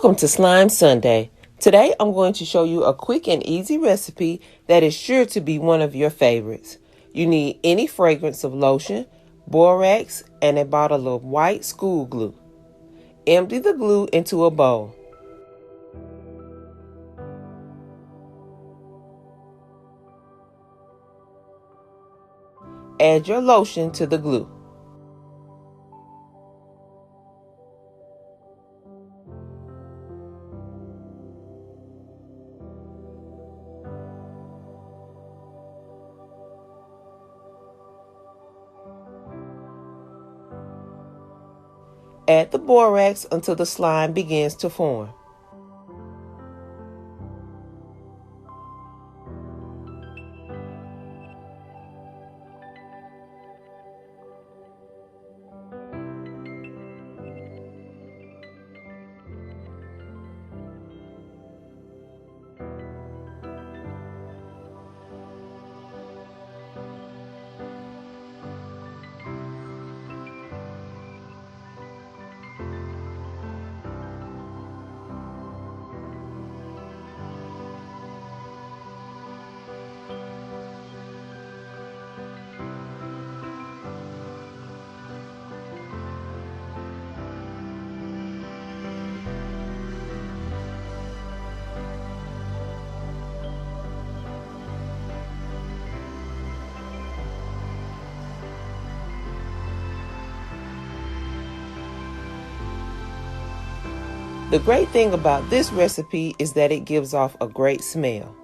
Welcome to Slime Sunday. Today I'm going to show you a quick and easy recipe that is sure to be one of your favorites. You need any fragrance of lotion, borax, and a bottle of white school glue. Empty the glue into a bowl. Add your lotion to the glue. Add the borax until the slime begins to form. The great thing about this recipe is that it gives off a great smell.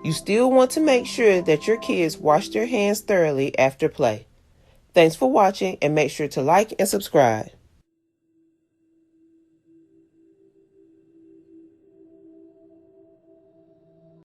You still want to make sure that your kids wash their hands thoroughly after play. Thanks for watching and make sure to like and subscribe.